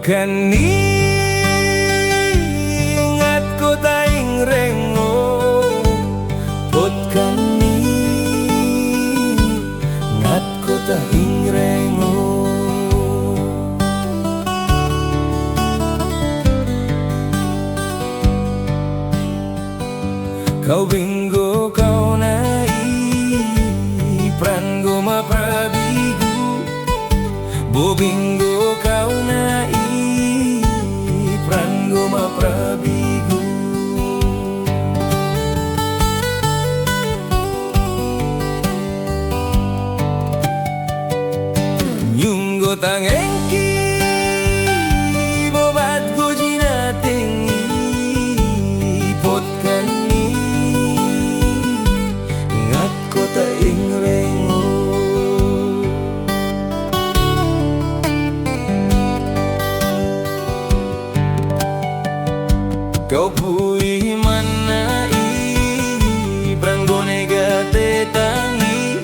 kani ingat ko taing rengo pot kani ingat ko taing rengo kau binggo kau nai prango maprabigu bo binggo kau nai prango maprabigu nyunggo tangengki bobat go jinating pot kani ingat ko taing rengo kau pui manai pranggo negate tangi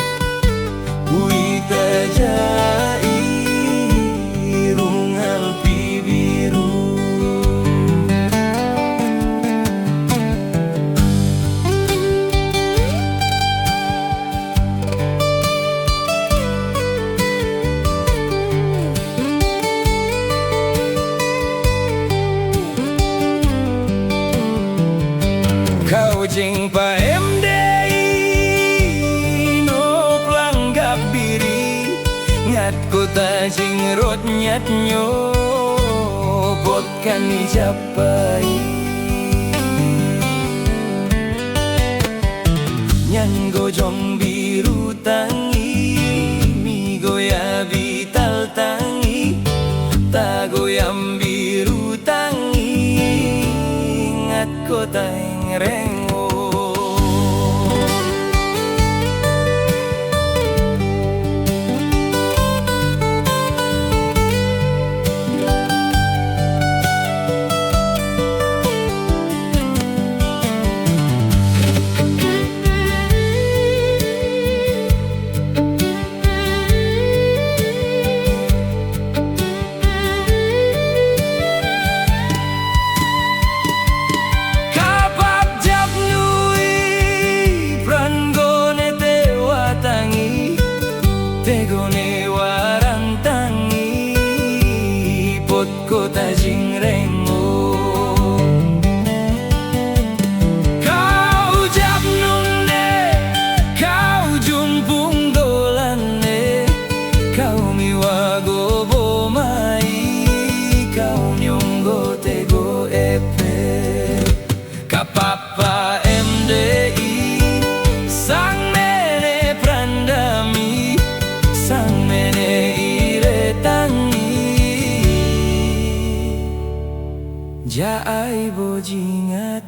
pui tajai rungal pibiru kau jing pa MDI no pelanggap diri ngat ko ta jing rot nyat nyo pot kani japai nyan go jong biru tangi mi goya vital tangi ta goyam biru tangi ngat ko taing rengo tegone warang tangi pot ko ta jing rengo kau jap nunne kau jumpung dolane kau miwago bo mai kau nyonggo tego epe kapapa MDI sang mene prandami sang mene ire tangi jaai bo jingat